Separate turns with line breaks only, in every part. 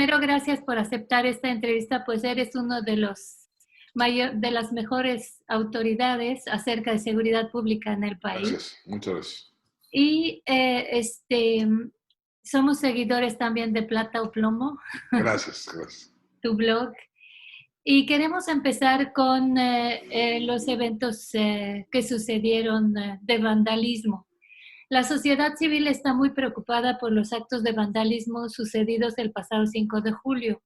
primero, gracias por aceptar esta entrevista, pues eres uno de de las mejores autoridades acerca de seguridad pública en el país.
Gracias, muchas gracias.
Y somos seguidores también de Plata o Plomo.
Gracias, gracias.
Tu blog. Y queremos empezar con los eventos que sucedieron de vandalismo. La sociedad civil está muy preocupada por los actos de vandalismo sucedidos el pasado 5 de julio.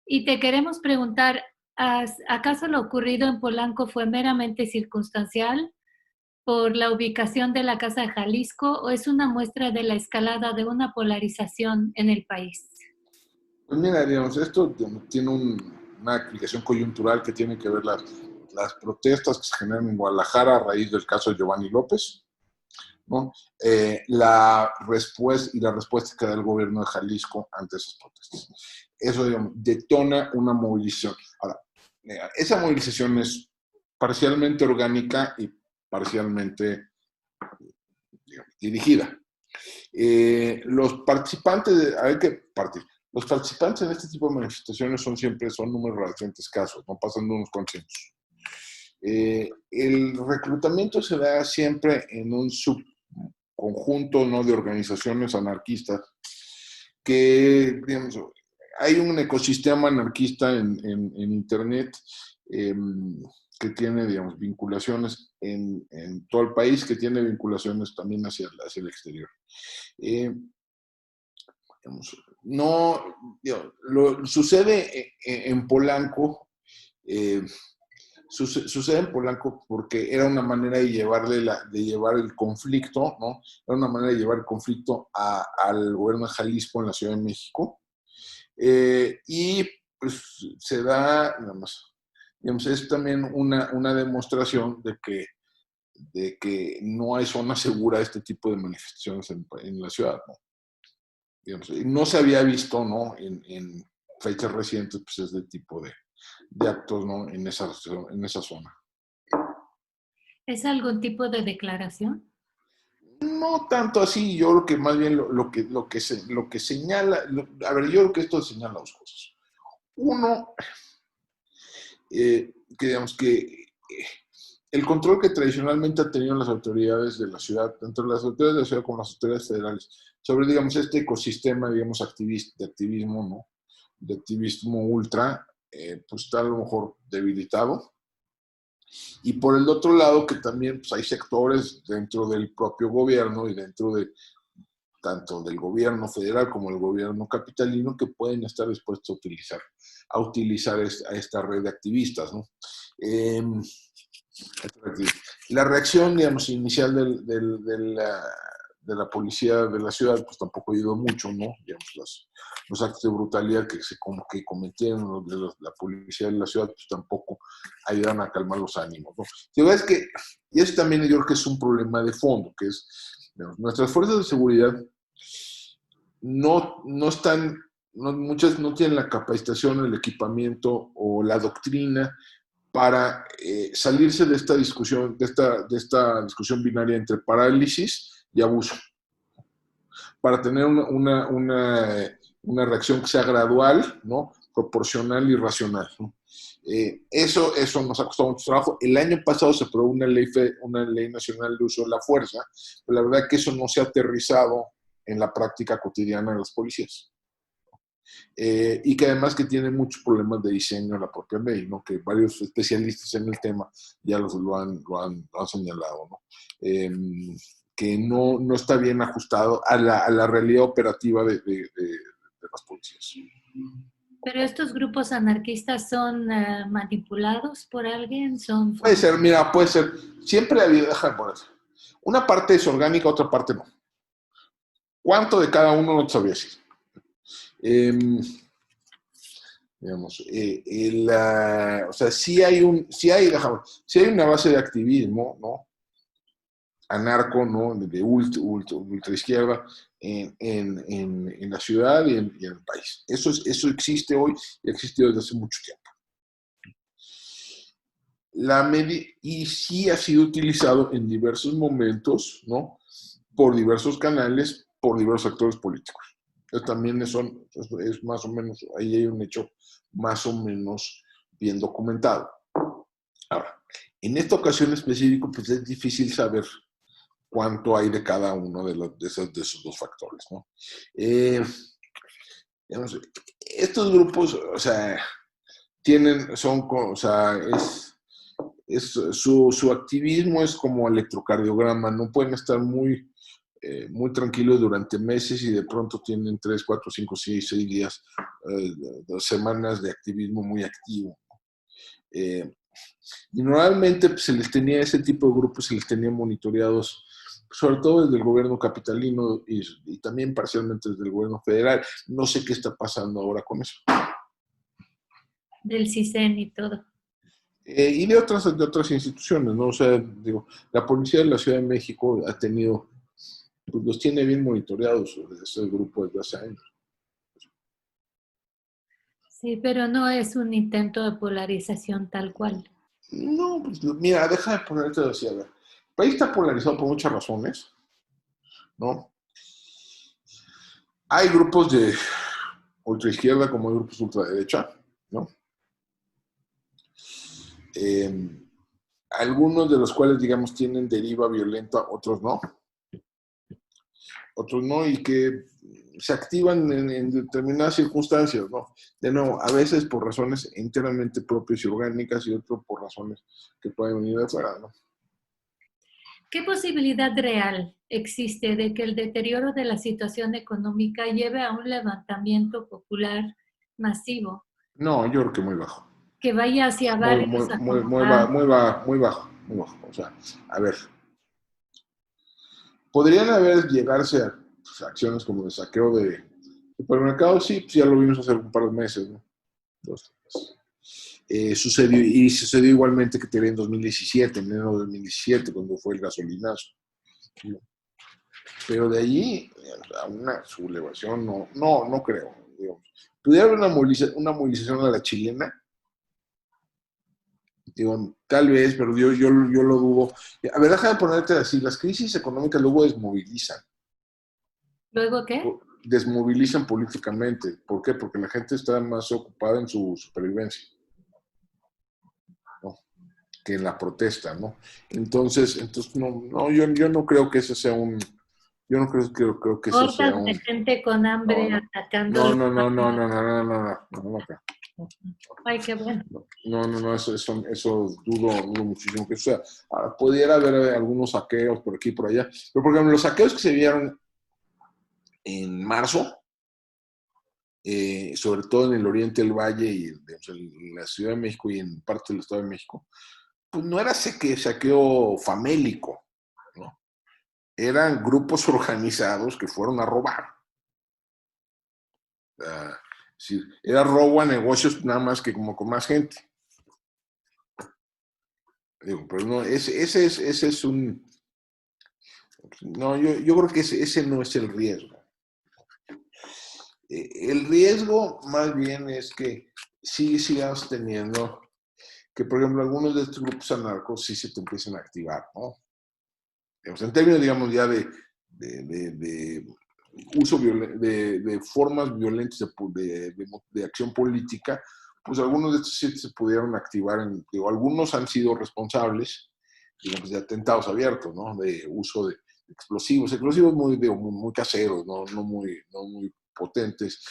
Y te queremos preguntar, ¿acaso lo ocurrido en Polanco fue meramente circunstancial por la ubicación de la Casa de Jalisco o es una muestra de la escalada de una polarización en el país?
Pues mira, digamos, esto tiene una explicación coyuntural que tiene que ver las protestas que se generan en Guadalajara a raíz del caso de Giovanni López, ¿no? La respuesta que da el gobierno de Jalisco ante esas protestas. Eso, digamos, detona una movilización. Ahora, esa movilización es parcialmente orgánica y parcialmente, digamos, dirigida. Los participantes, hay que partir. Los participantes en este tipo de manifestaciones son números relativamente escasos, no pasan de unos consensos. El reclutamiento se da siempre en un subconjunto, ¿no?, de organizaciones anarquistas que, digamos, hay un ecosistema anarquista en Internet que tiene, digamos, vinculaciones en todo el país, que tiene vinculaciones también hacia el exterior. Sucede en Polanco, sucede en Polanco porque era una manera de llevar el conflicto, ¿no? Era una manera de llevar el conflicto al gobierno de Jalisco en la Ciudad de México. Y pues se da, digamos, es también una demostración de que no hay zona segura de este tipo de manifestaciones en la ciudad, ¿no? Digamos, no se había visto, ¿no?, en fechas recientes, pues, este tipo de actos, ¿no?, en esa zona.
¿Es algún tipo de declaración?
No tanto así, yo creo que más bien lo que señala, a ver, yo creo que esto señala dos cosas. Uno, que digamos que el control que tradicionalmente han tenido las autoridades de la ciudad, tanto las autoridades de la ciudad como las autoridades federales, sobre, digamos, este ecosistema, digamos, de activismo, ¿no?, de activismo ultra, pues está a lo mejor debilitado. Y por el otro lado, que también pues, hay sectores dentro del propio gobierno y dentro de tanto del gobierno federal como del gobierno capitalino que pueden estar dispuestos a utilizar a esta red de activistas, ¿no? La reacción, digamos, inicial de la policía de la ciudad, pues tampoco ayudó mucho, ¿no? Digamos, los actos de brutalidad que cometieron la policía de la ciudad, pues tampoco ayudan a calmar los ánimos, ¿no? Y eso también yo creo que es un problema de fondo, que es, digamos, nuestras fuerzas de seguridad muchas no tienen la capacitación, el equipamiento o la doctrina para salirse de esta discusión, de esta discusión binaria entre parálisis y abuso, para tener una reacción que sea gradual, ¿no?, proporcional y racional, ¿no? Eso nos ha costado mucho trabajo. El año pasado se aprobó una ley nacional de uso de la fuerza, pero la verdad es que eso no se ha aterrizado en la práctica cotidiana de las policías. Y que además que tiene muchos problemas de diseño la propia ley, ¿no?, que varios especialistas en el tema ya lo han señalado, ¿no? Que no está bien ajustado a la realidad operativa de las policías.
¿Pero estos grupos anarquistas son manipulados por alguien?
Puede ser, mira, puede ser. Siempre ha habido, déjame poner. Una parte es orgánica, otra parte no. ¿Cuánto de cada uno no te sabría decir? Digamos, o sea, sí hay una base de activismo, ¿no?, anarco, ¿no?, de ultra izquierda en la ciudad y en el país. Eso existe hoy y ha existido desde hace mucho tiempo. Y sí ha sido utilizado en diversos momentos, ¿no?, por diversos canales, por diversos actores políticos. También es más o menos, ahí hay un hecho más o menos bien documentado. Ahora, en esta ocasión específica, pues es difícil saber cuánto hay de cada uno de esos dos factores, ¿no? Digamos, estos grupos, o sea, su activismo es como electrocardiograma, no pueden estar muy tranquilos durante meses y de pronto tienen 3, 4, 5, 6 días, 2 semanas de activismo muy activo. Y normalmente pues, ese tipo de grupos se les tenía monitoreados, sobre todo desde el gobierno capitalino y también parcialmente desde el gobierno federal. No sé qué está pasando ahora con eso.
Del CISEN y todo.
Y de otras instituciones, ¿no? O sea, digo, la policía de la Ciudad de México ha tenido, pues los tiene bien monitoreados ese grupo desde hace años.
Sí, pero no es un intento de polarización tal cual.
No, pues mira, deja de ponerte así, a ver. El país está polarizado por muchas razones, ¿no? Hay grupos de ultraizquierda como hay grupos ultraderecha, ¿no? Algunos de los cuales, digamos, tienen deriva violenta, otros no. Otros no, y que se activan en determinadas circunstancias, ¿no? De nuevo, a veces por razones enteramente propias y orgánicas y otros por razones que pueden venir de fuera, ¿no?
¿Qué posibilidad real existe de que el deterioro de la situación económica lleve a un levantamiento popular masivo
No, yo creo que muy bajo.
que vaya hacia
Muy,
barrios
muy, muy, muy,
acomodados?
muy bajo, muy bajo. O sea, a ver, podrían haber llegarse a pues, acciones como de saqueo de supermercados, sí, pues ya lo vimos hace un par de meses, ¿no? Dos, tres. Sucedió igualmente que te en 2017, en enero de 2017, cuando fue el gasolinazo. Pero de allí a una sublevación, no creo. Digamos. Pudiera haber una movilización a la chilena, digo, tal vez, pero yo lo dudo. A ver, déjame ponerte así, las crisis económicas luego desmovilizan.
¿Luego qué?
Desmovilizan políticamente. ¿Por qué? Porque la gente está más ocupada en su supervivencia, ¿no? Que en la protesta, ¿no? Entonces yo no creo que ese sea yo no creo que ese sea
Hordas de gente con
no,
hambre
no,
atacando
no,
los
no, no, no, no,
barrios.
no, no, no, no, no, no, acá.
Ay, qué bueno.
No, eso dudo muchísimo que eso sea. Pudiera haber algunos saqueos por aquí y por allá, pero por ejemplo, los saqueos que se vieron en marzo, sobre todo en el oriente del Valle y en la Ciudad de México y en parte del Estado de México, pues no era saqueo famélico, ¿no? Eran grupos organizados que fueron a robar. Sí, era robo a negocios nada más que como con más gente. Digo, pero no, ese es un... No, yo creo que ese no es el riesgo. El riesgo más bien es que sí sigamos teniendo que, por ejemplo, algunos de estos grupos anarcos sí se te empiezan a activar, ¿no? En términos, digamos, ya de uso de formas violentas de acción política, pues algunos de estos sí se pudieron activar, algunos han sido responsables, digamos, de atentados abiertos, ¿no? De uso de explosivos muy caseros, no muy potentes.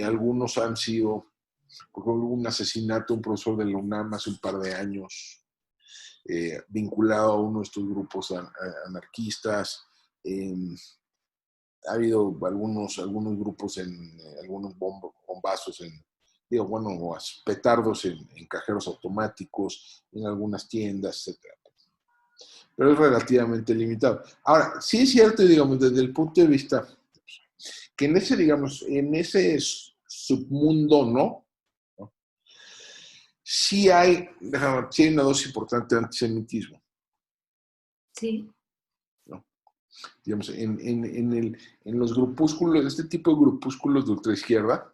Algunos han sido, por ejemplo, un asesinato de un profesor de la UNAM hace un par de años, vinculado a uno de estos grupos anarquistas. Ha habido algunos grupos algunos bombazos petardos en cajeros automáticos, en algunas tiendas, etcétera. Pero es relativamente limitado. Ahora, sí es cierto, digamos, desde el punto de vista que en ese submundo, ¿no? Sí hay una dosis importante de antisemitismo.
Sí.
¿No? Digamos, en los grupúsculos, este tipo de grupúsculos de ultraizquierda,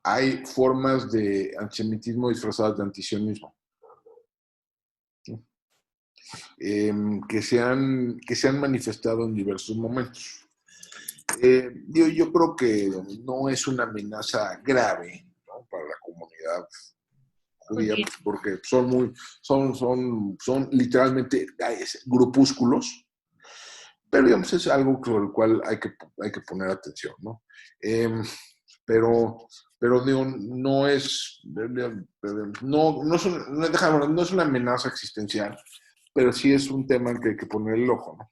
hay formas de antisemitismo disfrazadas de antisionismo, ¿no? Que se han manifestado en diversos momentos. Yo creo que no es una amenaza grave, ¿no?, para la comunidad judía,
Judía.
porque son literalmente grupúsculos, pero digamos es algo sobre el cual hay que poner atención, ¿no? Pero, pero digo, no es, no es, no es una amenaza existencial, pero sí es un tema en que hay que poner el ojo, ¿no?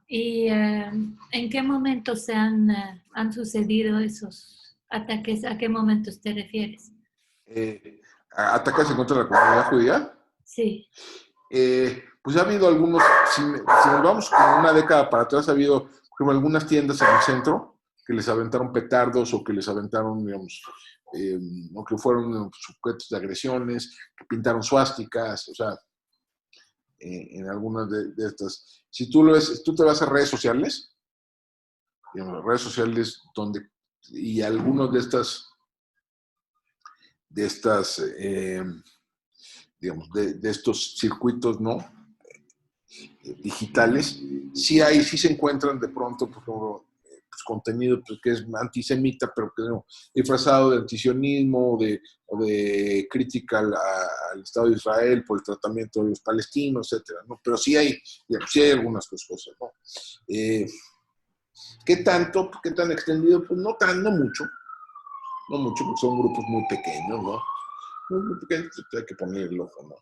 ¿Y en qué momentos han sucedido esos ataques? ¿A qué momentos te refieres?
¿Ataques en contra de la comunidad judía?
Sí.
Pues ha habido algunos, si nos vamos como una década para atrás, ha habido, por ejemplo, algunas tiendas en el centro que les aventaron petardos o que les aventaron, digamos, o que fueron sujetos de agresiones, que pintaron suásticas, o sea, en algunas de estas. Si tú lo ves, tú te vas a redes sociales, digamos, redes sociales donde, y algunos de estas digamos, de estos circuitos, ¿no?, digitales, sí se encuentran de pronto, por ejemplo, pues, contenido pues, que es antisemita, pero que no, disfrazado de antisionismo o de crítica al Estado de Israel por el tratamiento de los palestinos, etcétera, ¿no? Pero digamos, sí hay algunas cosas, ¿no? ¿Qué tanto? ¿Qué tan extendido? Pues no mucho, porque son grupos muy pequeños, ¿no? Muy pequeños, hay que poner el ojo, ¿no?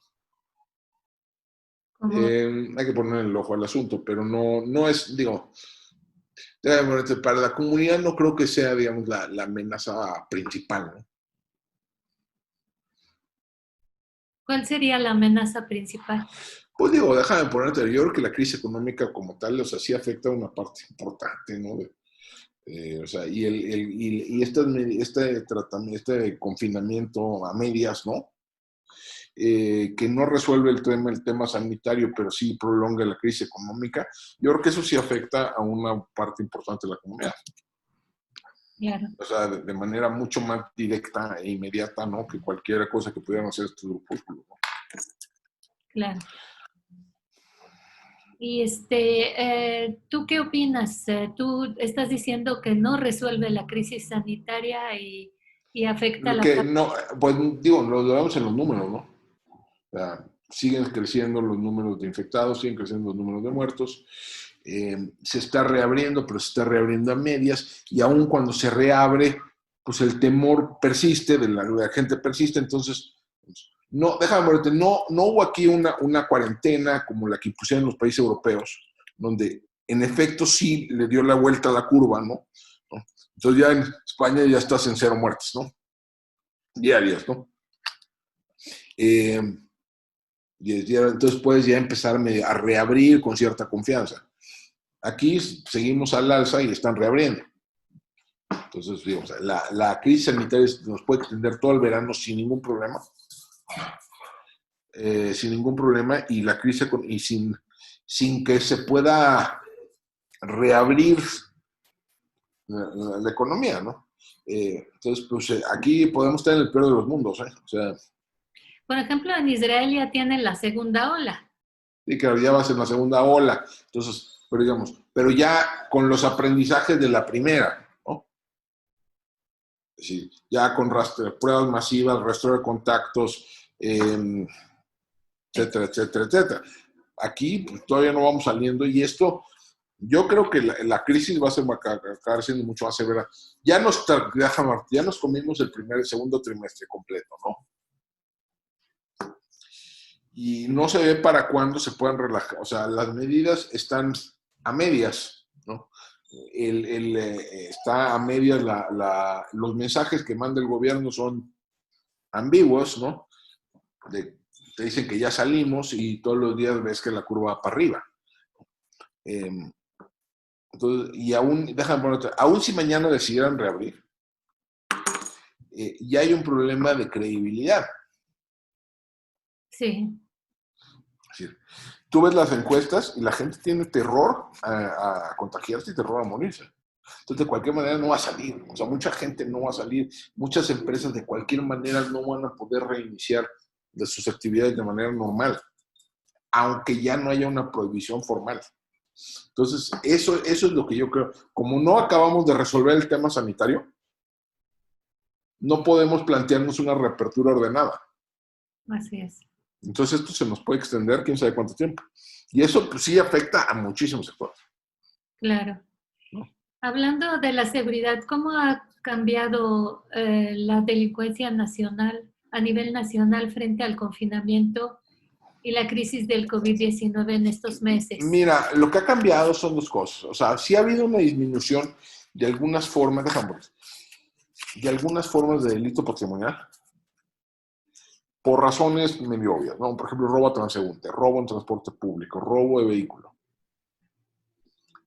Como,
Hay que poner el ojo al asunto, pero no es, digo, para la comunidad no creo que sea, digamos, la amenaza principal, ¿no?
¿cuál sería la amenaza principal?
Pues digo, déjame ponerte, yo creo que la crisis económica como tal, o sea, sí afecta a una parte importante, ¿no? O sea, este tratamiento, este confinamiento a medias, ¿no? Que no resuelve el tema sanitario, pero sí prolonga la crisis económica, yo creo que eso sí afecta a una parte importante de la comunidad.
Claro,
O sea, de manera mucho más directa e inmediata, ¿no?, que cualquier cosa que pudieran hacer estos grupúsculos, ¿no?
claro. Y ¿tú qué opinas? Tú estás diciendo que no resuelve la crisis sanitaria y afecta la
Que
parte.
no, pues digo, lo vemos en los números, ¿no? O sea, siguen creciendo los números de infectados, siguen creciendo los números de muertos, se está reabriendo, pero se está reabriendo a medias, y aún cuando se reabre, pues el temor persiste, la gente persiste, entonces, pues, no, déjame decirte, no hubo aquí una cuarentena como la que impusieron los países europeos, donde en efecto sí le dio la vuelta a la curva, ¿no? Entonces ya en España ya estás en 0 muertes, ¿no? Diarias, ¿no? Eh, entonces puedes ya empezar a reabrir con cierta confianza. Aquí seguimos al alza y están reabriendo. Entonces, digamos, la crisis sanitaria nos puede extender todo el verano sin ningún problema, y la crisis y sin que se pueda reabrir la economía, ¿no? Entonces, pues aquí podemos estar en el peor de los mundos, ¿eh? O sea,
Por ejemplo, en Israel ya tienen la segunda ola.
sí, claro, ya va a ser la segunda ola. Entonces, pero digamos, pero ya con los aprendizajes de la primera, ¿no? Es decir, ya con pruebas masivas, rastreo de contactos, etcétera, etcétera, etcétera. Aquí pues, todavía no vamos saliendo, y esto, yo creo que la crisis va a acabar siendo mucho más severa. Ya nos comimos el segundo trimestre completo, ¿no? Y no se ve para cuándo se puedan relajar. O sea, las medidas están a medias, ¿no? Está a medias, los mensajes que manda el gobierno son ambiguos, ¿no? Te dicen que ya salimos y todos los días ves que la curva va para arriba. Entonces, y déjame poner otra, aún si mañana decidieran reabrir, ya hay un problema de credibilidad.
Sí.
Es decir, tú ves las encuestas y la gente tiene terror a contagiarse y terror a morirse. Entonces, de cualquier manera no va a salir. O sea, mucha gente no va a salir. Muchas empresas de cualquier manera no van a poder reiniciar de sus actividades de manera normal, aunque ya no haya una prohibición formal. Entonces, eso es lo que yo creo. Como no acabamos de resolver el tema sanitario, no podemos plantearnos una reapertura ordenada.
Así es.
Entonces, esto se nos puede extender quién sabe cuánto tiempo. Y eso pues, sí afecta a muchísimos sectores.
Claro.
¿No?
Hablando de la seguridad, ¿cómo ha cambiado la delincuencia nacional a nivel nacional frente al confinamiento y la crisis del COVID-19 en estos meses?
Mira, lo que ha cambiado son dos cosas. O sea, sí ha habido una disminución de algunas formas, de algunas formas de delito patrimonial por razones medio obvias, ¿no? Por ejemplo, robo a transeúnte, robo en transporte público, robo de vehículo.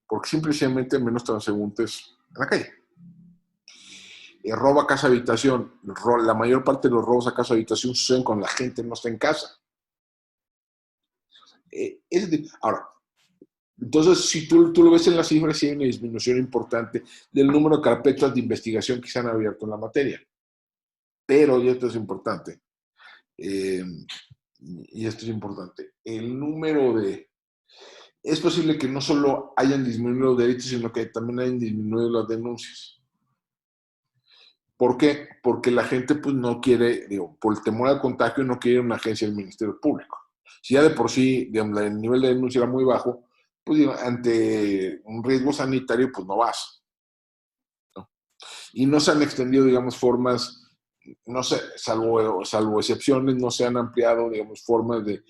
Porque simplemente hay menos transeúntes en la calle. Robo a casa habitación. La mayor parte de los robos a casa habitación suceden cuando la gente no está en casa. Ahora, entonces, si tú lo ves en las cifras, sí hay una disminución importante del número de carpetas de investigación que se han abierto en la materia. Pero, y esto es importante, eh, el número de... Es posible que no solo hayan disminuido los delitos, sino que también hayan disminuido las denuncias. ¿Por qué? Porque la gente pues no quiere, digo, por el temor al contagio, no quiere una agencia del Ministerio Público. Si ya de por sí, digamos, el nivel de denuncia era muy bajo, pues digo, ante un riesgo sanitario, pues no vas, ¿no? Y no se han extendido, digamos, formas, no sé, salvo excepciones, no se han ampliado, digamos, formas de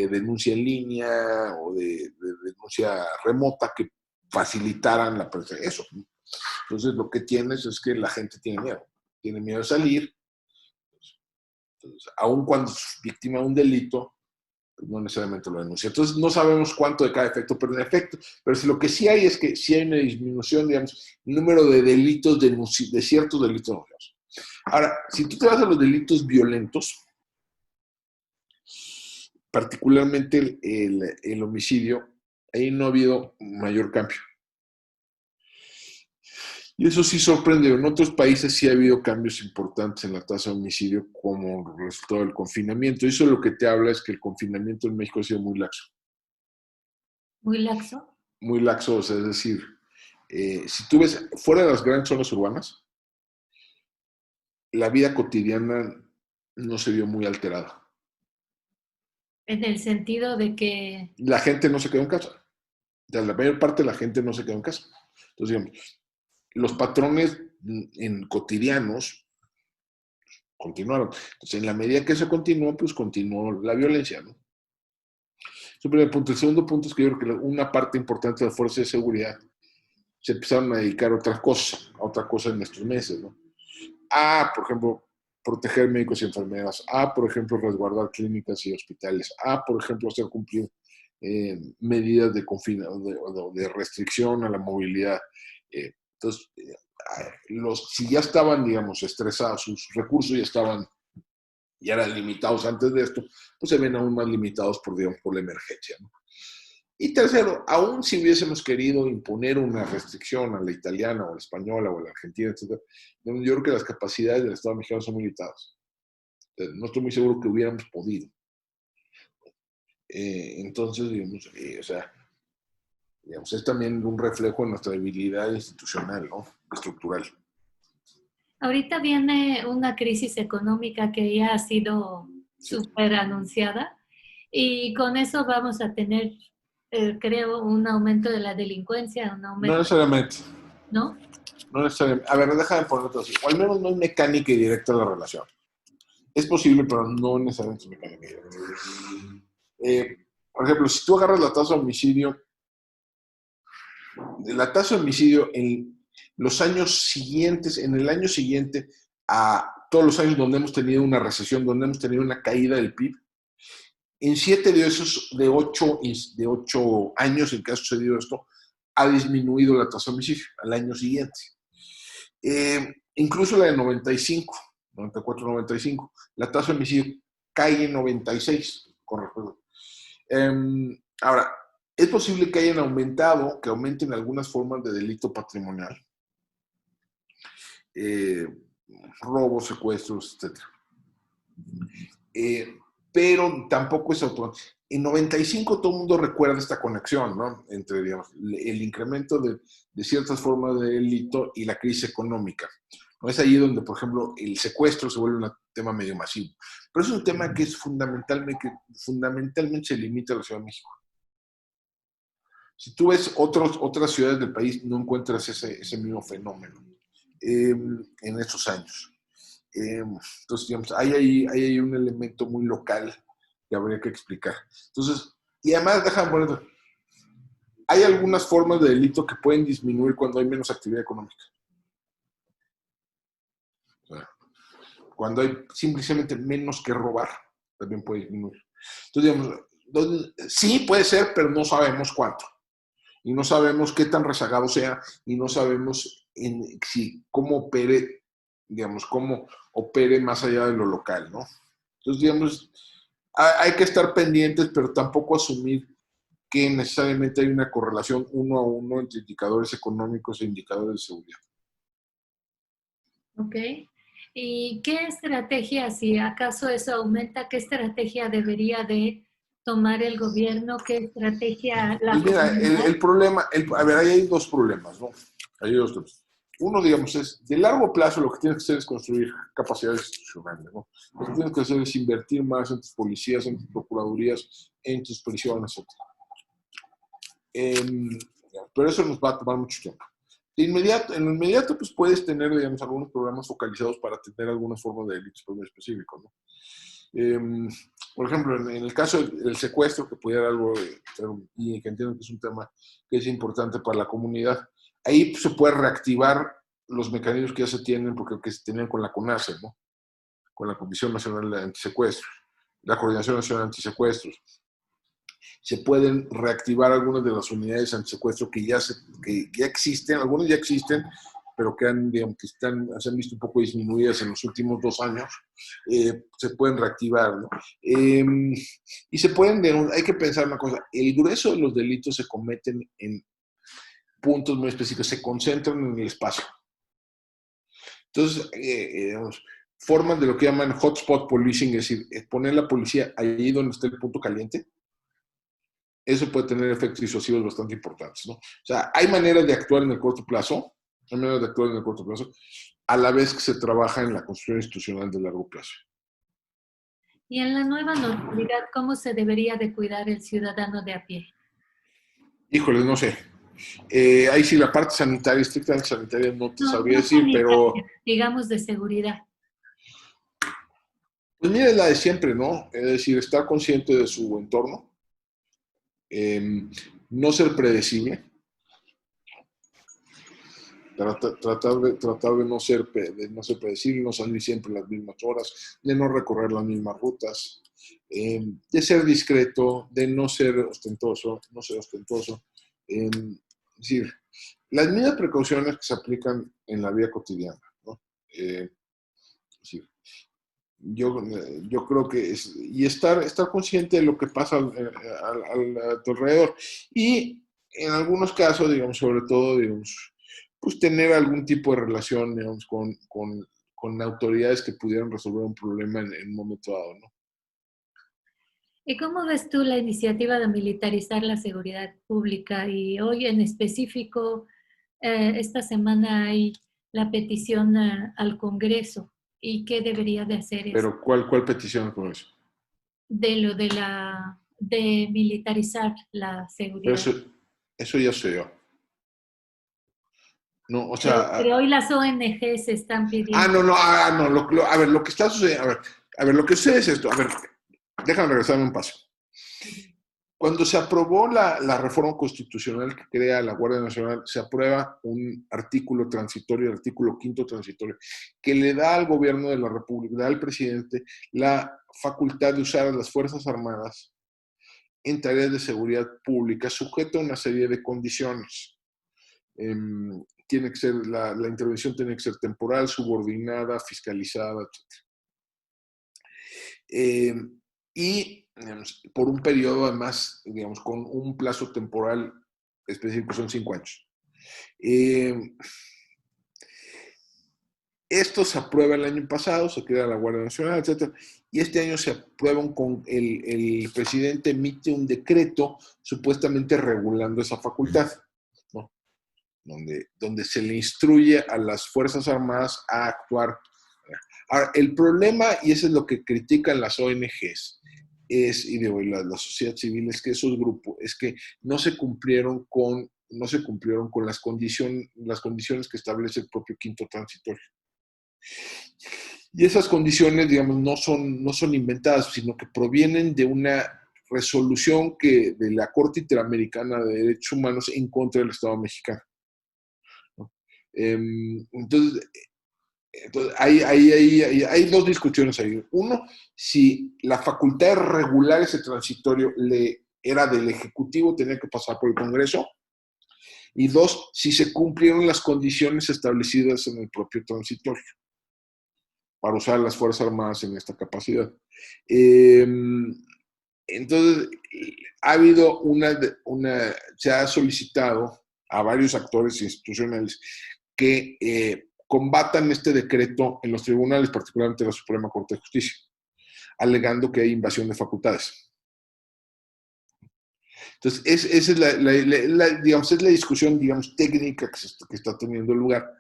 denuncia en línea o de denuncia remota que facilitaran la presencia. Eso, ¿no? Entonces, lo que tienes es que la gente tiene miedo de salir. Entonces, aun cuando es víctima de un delito, pues no necesariamente lo denuncia. Entonces, no sabemos cuánto de cada efecto, pero en efecto, pero si lo que sí hay es que sí hay una disminución, digamos, el número de delitos, de ciertos delitos denunciados. Ahora, si tú te vas a los delitos violentos, particularmente el homicidio, ahí no ha habido mayor cambio. Y eso sí sorprende. En otros países sí ha habido cambios importantes en la tasa de homicidio como resultado del confinamiento. Eso lo que te habla es que el confinamiento en México ha sido muy laxo.
Muy laxo.
Muy laxo, o sea, es decir, si tú ves fuera de las grandes zonas urbanas, la vida cotidiana no se vio muy alterada.
En el sentido de que,
La gente no se quedó en casa. O sea, la mayor parte de la gente no se quedó en casa. Entonces, digamos, los patrones cotidianos continuaron. Entonces, en la medida que eso continuó, pues continuó la violencia, ¿no? Es el primer punto. El segundo punto es que yo creo que una parte importante de la fuerza de seguridad se empezaron a dedicar a otra cosa en estos meses, ¿no? Por ejemplo, proteger médicos y enfermeras. Por ejemplo, resguardar clínicas y hospitales. Por ejemplo, hacer cumplir medidas de restricción a la movilidad. Entonces, si ya estaban, digamos, estresados, sus recursos ya eran limitados antes de esto, pues se ven aún más limitados digamos, por la emergencia, ¿no? Y tercero, aún si hubiésemos querido imponer una restricción a la italiana o a la española o a la argentina, etc., yo creo que las capacidades del Estado mexicano son muy limitadas. No estoy muy seguro que hubiéramos podido. Entonces, digamos, es también un reflejo de nuestra debilidad institucional, ¿no? Estructural.
ahorita viene una crisis económica que ya ha sido
Sí.
súper anunciada y con eso vamos a tener, creo, un aumento de la delincuencia, un
No
aumento,
necesariamente.
¿no?
No necesariamente. A ver, déjame ponerlo así. O al menos no es mecánica y directa la relación. Es posible, pero no necesariamente es mecánica y directa. Por ejemplo, si tú agarras la tasa de homicidio en los años siguientes, en el año siguiente a todos los años donde hemos tenido una recesión, donde hemos tenido una caída del PIB, en 7 de esos, de 8 años en que ha sucedido esto, ha disminuido la tasa de homicidio al año siguiente. Incluso la de 95, 94, 95, la tasa de homicidio cae en 96, con recuerdo. Ahora, es posible que que aumenten algunas formas de delito patrimonial, eh, robos, secuestros, etc. Pero tampoco es automático. En 95 todo el mundo recuerda esta conexión, ¿no? Entre, digamos, el incremento de ciertas formas de delito y la crisis económica. ¿No? Es ahí donde, por ejemplo, el secuestro se vuelve un tema medio masivo. Pero es un tema que es fundamentalmente se limita a la Ciudad de México. Si tú ves otras ciudades del país, no encuentras ese mismo fenómeno en estos años. Entonces, digamos, hay ahí un elemento muy local que habría que explicar. Entonces, y además, déjame poner, hay algunas formas de delito que pueden disminuir cuando hay menos actividad económica. O sea, cuando hay simplemente menos que robar, también puede disminuir. Entonces, digamos, sí puede ser, pero no sabemos cuánto. Y no sabemos qué tan rezagado sea, y no sabemos cómo opere, digamos, cómo opere más allá de lo local, ¿no? Entonces, digamos, hay que estar pendientes, pero tampoco asumir que necesariamente hay una correlación 1 a 1 entre indicadores económicos e indicadores de seguridad.
Ok. ¿Y qué estrategia, si acaso eso aumenta, qué estrategia debería de tomar el gobierno? ¿Qué estrategia
Pues
la
mira,
comunidad?
el problema, a ver, ahí hay dos problemas, ¿no? Hay dos problemas. Uno, digamos, es de largo plazo lo que tienes que hacer es construir capacidades institucionales, ¿no? Lo que tienes que hacer es invertir más en tus policías, en tus procuradurías, en tus prisiones, etc. Pero eso nos va a tomar mucho tiempo. En lo inmediato, pues puedes tener, digamos, algunos programas focalizados para atender algunas formas de delitos muy específicos, ¿no? Por ejemplo, en el caso del secuestro, que pudiera algo, y que entiendo que es un tema que es importante para la comunidad, ahí se puede reactivar los mecanismos que ya se tienen, porque que se tenían con la CONACE, ¿no? Con la Comisión Nacional de Antisecuestros, la Coordinación Nacional de Antisecuestros. Se pueden reactivar algunas de las unidades antisecuestro que ya existen, algunas ya existen, pero que, digamos, se han visto un poco disminuidas en los últimos 2 años, se pueden reactivar, ¿no? Y se pueden, hay que pensar una cosa, el grueso de los delitos se cometen en puntos muy específicos, se concentran en el espacio. Entonces, digamos, formas de lo que llaman hotspot policing, es decir, poner la policía ahí donde está el punto caliente. Eso puede tener efectos disuasivos bastante importantes, ¿no? O sea, hay maneras de actuar en el corto plazo, a la vez que se trabaja en la construcción institucional de largo plazo.
Y en la nueva normalidad, ¿cómo se debería de cuidar el ciudadano de a pie?
Híjole, no sé. Ahí sí la parte sanitaria, estrictamente sanitaria, no te
No,
sabría
no
decir,
sanitaria,
pero
digamos de seguridad.
pues mira, es la de siempre, ¿no? Es decir, estar consciente de su entorno, no ser predecible, tratar de no ser predecible, no salir siempre a las mismas horas, de no recorrer las mismas rutas, de ser discreto, de no ser ostentoso. Es decir, las mismas precauciones que se aplican en la vida cotidiana, ¿no? Es decir, yo creo que y estar consciente de lo que pasa a tu alrededor. Y en algunos casos, digamos, sobre todo, digamos, pues tener algún tipo de relación, digamos, con autoridades que pudieran resolver un problema en un momento dado, ¿no?
¿Y cómo ves tú la iniciativa de militarizar la seguridad pública? Y hoy en específico, esta semana hay la petición al Congreso. ¿Y qué debería de hacer eso?
Pero ¿cuál petición con eso?
De militarizar la
Pero
seguridad.
eso ya sé yo. No, o
Pero
sea,
hoy las ONG se están pidiendo.
a ver, lo que está sucediendo, a ver, lo que sucede es esto, a ver, déjame regresarme un paso. Cuando se aprobó la reforma constitucional que crea la Guardia Nacional, se aprueba un artículo transitorio, el artículo 5º transitorio, que le da al gobierno de la República, le da al presidente la facultad de usar a las Fuerzas Armadas en tareas de seguridad pública, sujeto a una serie de condiciones. Tiene que ser, la intervención tiene que ser temporal, subordinada, fiscalizada, etc. Y digamos, por un periodo además, digamos, con un plazo temporal específico, son 5 años. Esto se aprueba el año pasado, se crea la Guardia Nacional, etcétera, y este año se aprueban con el presidente emite un decreto supuestamente regulando esa facultad, ¿no? Donde se le instruye a las Fuerzas Armadas a actuar. Ahora, el problema, y eso es lo que critican las ONGs, y la sociedad civil, es que esos grupos, es que no se cumplieron con las condiciones que establece el propio quinto transitorio. Y esas condiciones, digamos, no son inventadas, sino que provienen de una resolución de la Corte Interamericana de Derechos Humanos en contra del Estado mexicano, ¿no? Entonces, hay dos discusiones ahí. Uno, si la facultad de regular ese transitorio era del Ejecutivo, tenía que pasar por el Congreso. Y dos, si se cumplieron las condiciones establecidas en el propio transitorio para usar las Fuerzas Armadas en esta capacidad. Entonces, se ha solicitado a varios actores institucionales que combatan este decreto en los tribunales, particularmente la Suprema Corte de Justicia, alegando que hay invasión de facultades. Entonces, esa es la discusión, digamos, técnica que está teniendo lugar.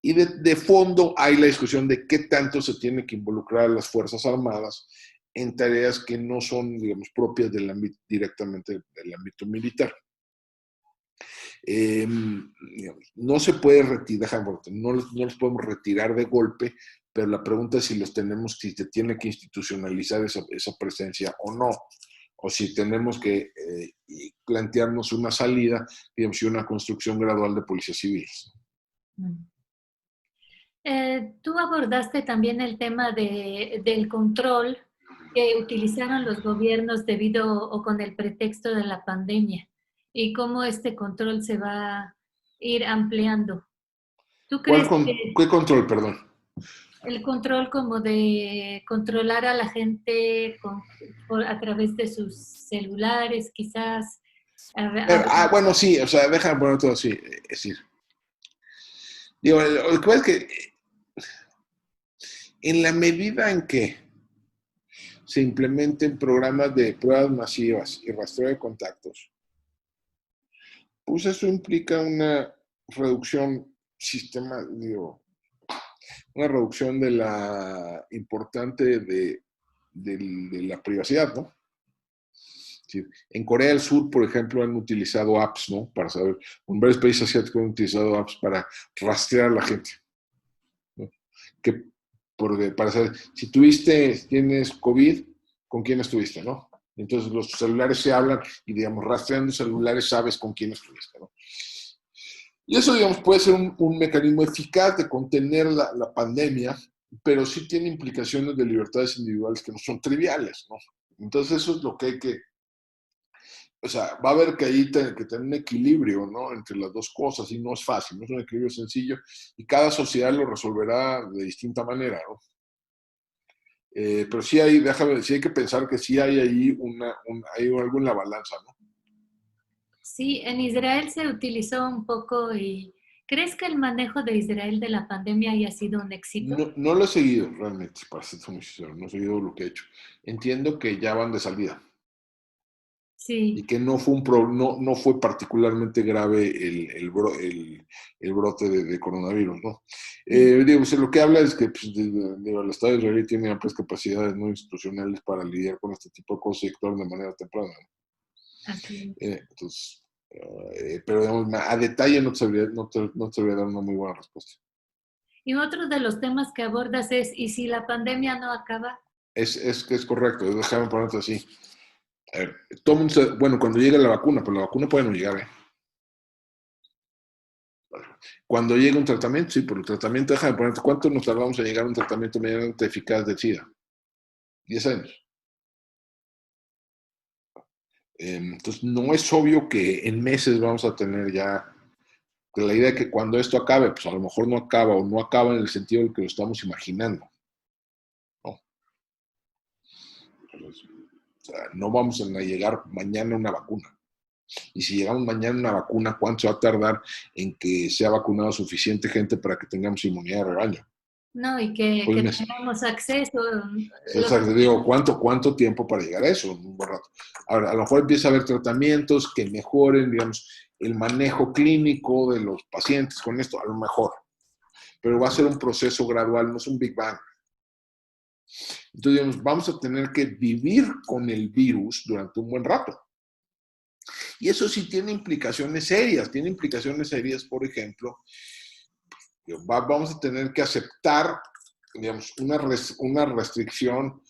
Y de fondo hay la discusión de qué tanto se tiene que involucrar a las Fuerzas Armadas en tareas que no son, digamos, propias directamente del ámbito militar. No se puede retirar, no los podemos retirar de golpe, pero la pregunta es si se tiene que institucionalizar esa presencia o no, o si tenemos que plantearnos una salida, digamos, y una construcción gradual de policías civiles.
Tú abordaste también el tema del control que utilizaron los gobiernos debido o con el pretexto de la pandemia y cómo este control se va a ir ampliando. ¿Tú crees que
¿Qué control, perdón?
el control como de controlar a la gente a través de sus celulares, quizás?
Bueno, sí, o sea, déjame poner todo así. Es decir, digo, lo que pasa es que en la medida en que se implementen programas de pruebas masivas y rastreo de contactos, pues eso implica una reducción una reducción de la importante de la privacidad, ¿no? Sí. En Corea del Sur, por ejemplo, han utilizado apps, ¿no? Para saber, en varios países asiáticos han utilizado apps para rastrear a la gente, ¿no? Para saber, si tienes COVID, ¿con quién estuviste, no? Entonces los celulares se hablan y, digamos, rastreando celulares sabes con quién estuviste, ¿no? Y eso, digamos, puede ser un mecanismo eficaz de contener la pandemia, pero sí tiene implicaciones de libertades individuales que no son triviales, ¿no? Entonces eso es lo que hay que... O sea, va a haber que ahí que tener un equilibrio, ¿no? Entre las dos cosas, y no es fácil, no es un equilibrio sencillo, y cada sociedad lo resolverá de distinta manera, ¿no? Pero sí hay que pensar que sí hay ahí hay algo en la balanza, ¿no?
Sí, en Israel se utilizó un poco y ¿crees que el manejo de Israel de la pandemia haya sido un éxito?
No lo he seguido realmente, para ser muy sincero, no he seguido lo que he hecho. Entiendo que ya van de salida.
Sí.
Y que no fue particularmente grave el brote de coronavirus, ¿no? Lo que habla es que pues, el Estado de Israel tiene amplias capacidades no institucionales para lidiar con este tipo de cosas y actuar de manera temprana, ¿no?
Así.
Entonces, pero digamos, a detalle no te sabría dar una muy buena respuesta.
Y otro de los temas que abordas es, ¿y si la pandemia no acaba?
Es correcto, déjame ponerte así. A ver, bueno, cuando llegue la vacuna, pero la vacuna puede no llegar, ¿eh? Cuando llegue un tratamiento, sí, por el tratamiento, déjame ponerte, ¿cuánto nos tardamos en llegar a un tratamiento medianamente eficaz del SIDA? 10 años. Entonces, no es obvio que en meses vamos a tener ya la idea de que cuando esto acabe, pues a lo mejor no acaba o no acaba en el sentido de que lo estamos imaginando, ¿no? Entonces, o sea, no vamos a llegar mañana a una vacuna. Y si llegamos mañana a una vacuna, ¿cuánto va a tardar en que sea vacunado suficiente gente para que tengamos inmunidad de rebaño?
No, y que
Pues
tengamos acceso. Los,
exacto, digo, ¿cuánto tiempo para llegar a eso? Un buen rato. Ahora, a lo mejor empieza a haber tratamientos que mejoren, digamos, el manejo clínico de los pacientes con esto, a lo mejor, pero va a ser un proceso gradual, no es un Big Bang. Entonces, digamos, vamos a tener que vivir con el virus durante un buen rato. Y eso sí tiene implicaciones serias, por ejemplo, vamos a tener que aceptar, digamos, una restricción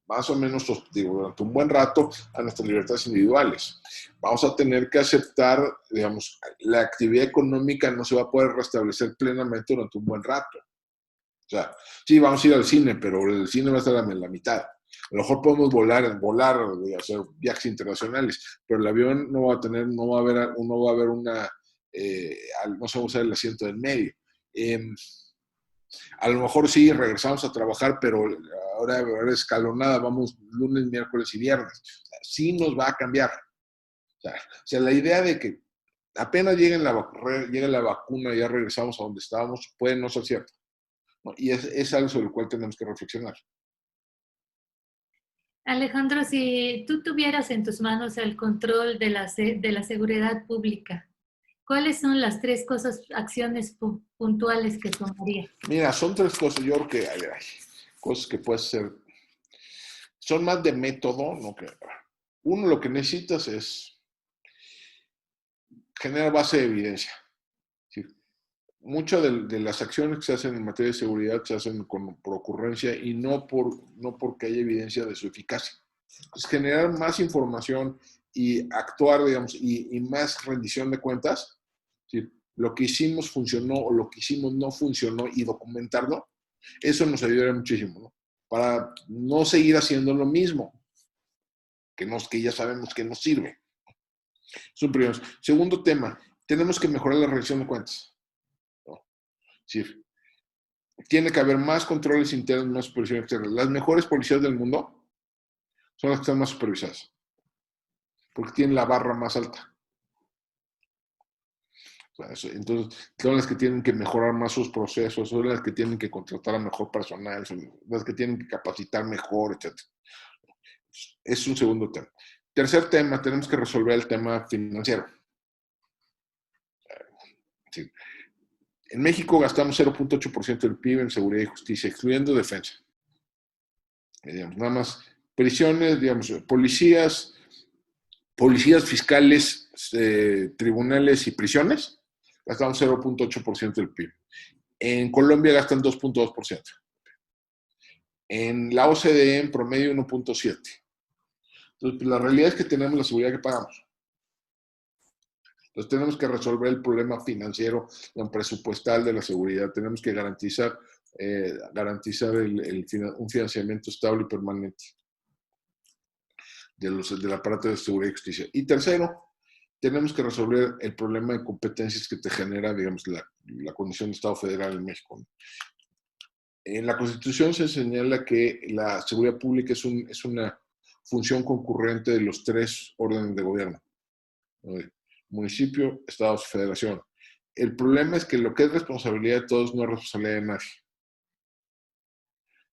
más o menos, digo, durante un buen rato a nuestras libertades individuales. Vamos a tener que aceptar, digamos, la actividad económica no se va a poder restablecer plenamente durante un buen rato. O sea, sí, vamos a ir al cine, pero el cine va a estar en la mitad. A lo mejor podemos volar, hacer viajes internacionales, pero el avión no va a haber no se va a usar el asiento del medio. A lo mejor sí regresamos a trabajar, pero ahora escalonada, vamos lunes, miércoles y viernes. O sea, sí nos va a cambiar. O sea, la idea de que apenas llegue la vacuna y ya regresamos a donde estábamos, puede no ser cierto, ¿no? Y es algo sobre el cual tenemos que reflexionar.
Alejandro, si tú tuvieras en tus manos el control de la seguridad pública, ¿cuáles son las tres acciones puntuales que tomarías?
Mira, son tres cosas, yo creo que hay cosas que puedes hacer, son más de método, ¿no? Uno, lo que necesitas es generar base de evidencia. ¿Sí? Muchas de las acciones que se hacen en materia de seguridad se hacen por ocurrencia y no porque haya evidencia de su eficacia. Pues generar más información y actuar, digamos, y más rendición de cuentas. ¿Sí? Lo que hicimos funcionó o lo que hicimos no funcionó y documentarlo, eso nos ayudaría muchísimo, ¿no? Para no seguir haciendo lo mismo que ya sabemos que nos sirve. Es un primero. Segundo tema, tenemos que mejorar la rendición de cuentas, ¿no? Sí, tiene que haber más controles internos, más supervisión externa. Las mejores policías del mundo son las que están más supervisadas, porque tienen la barra más alta. O sea, entonces, son las que tienen que mejorar más sus procesos, son las que tienen que contratar a mejor personal, son las que tienen que capacitar mejor, etc. Es un segundo tema. Tercer tema, tenemos que resolver el tema financiero. Sí. En México gastamos 0.8% del PIB en seguridad y justicia, excluyendo defensa. Digamos, nada más prisiones, digamos, policías fiscales, tribunales y prisiones, gastamos 0.8% del PIB. En Colombia gastan 2.2%. En la OCDE en promedio 1.7%. Entonces, pues, la realidad es que tenemos la seguridad que pagamos. Entonces, tenemos que resolver el problema financiero, presupuestal de la seguridad. Tenemos que garantizar un financiamiento estable y permanente del aparato de seguridad y justicia. Y tercero, tenemos que resolver el problema de competencias que te genera, digamos, la condición de Estado federal en México. En la Constitución se señala que la seguridad pública es una función concurrente de los tres órdenes de gobierno: municipio, estados, federación. El problema es que lo que es responsabilidad de todos no es responsabilidad de nadie.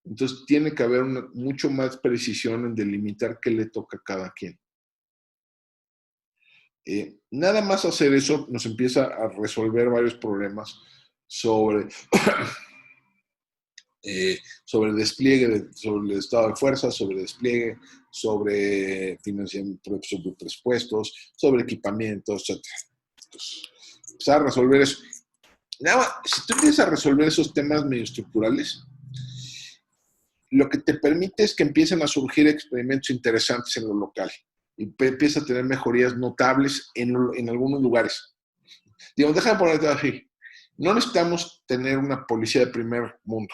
Entonces tiene que haber mucho más precisión en delimitar qué le toca a cada quien. Nada más hacer eso nos empieza a resolver varios problemas sobre sobre el despliegue, sobre el estado de fuerza, sobre el despliegue, sobre financiamiento, sobre presupuestos, sobre equipamientos, etc. Entonces, empezar a resolver eso. Nada más, si tú empiezas a resolver esos temas medio estructurales, lo que te permite es que empiecen a surgir experimentos interesantes en lo local y empieza a tener mejorías notables en algunos lugares. Digo, déjame ponerte así. No necesitamos tener una policía de primer mundo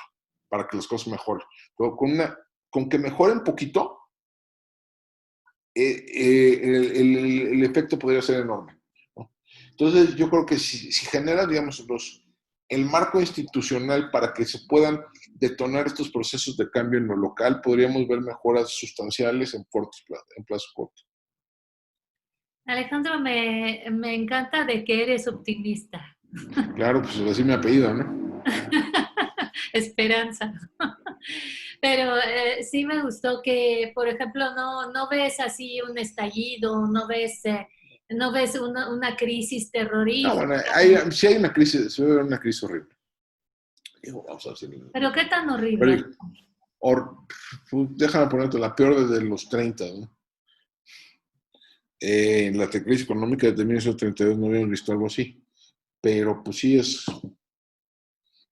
para que las cosas mejoren. Pero con que mejoren un poquito, el efecto podría ser enorme, ¿no? Entonces, yo creo que si genera, digamos, el marco institucional para que se puedan detonar estos procesos de cambio en lo local, podríamos ver mejoras sustanciales en plazo corto.
Alejandro, me encanta de que eres optimista.
Claro, pues así mi apellido, ¿no?
esperanza. Pero sí me gustó que, por ejemplo, no ves así un estallido, no ves una crisis
No, bueno,
terrorífica.
sí hay una crisis, se ve una crisis horrible. Digo, vamos a ver si
Pero qué tan horrible.
pero, déjame ponerte la peor desde los 30, ¿no? La crisis económica de 1932 no habíamos visto algo así, pero pues sí es,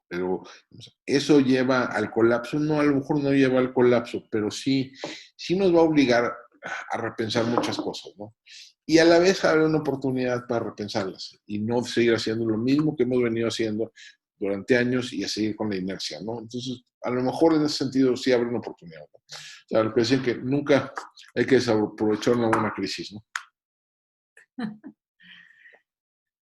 pero eso lleva al colapso, no, a lo mejor no lleva al colapso, pero sí nos va a obligar a repensar muchas cosas, ¿no? Y a la vez habrá una oportunidad para repensarlas y no seguir haciendo lo mismo que hemos venido haciendo durante años y a seguir con la inercia, ¿no? Entonces, a lo mejor en ese sentido sí habrá una oportunidad, ¿no? O sea, lo que decían que nunca hay que desaprovechar una buena crisis, ¿no?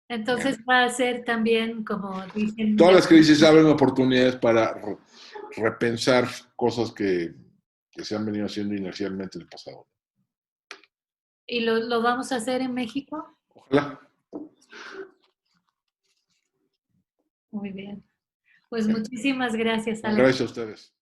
Entonces va a ser también, como dicen,
Todas las crisis abren oportunidades para repensar cosas que se han venido haciendo inercialmente en el pasado.
¿y lo vamos a hacer en México?
Ojalá.
Muy bien. Pues muchísimas gracias, Alex.
Gracias a ustedes.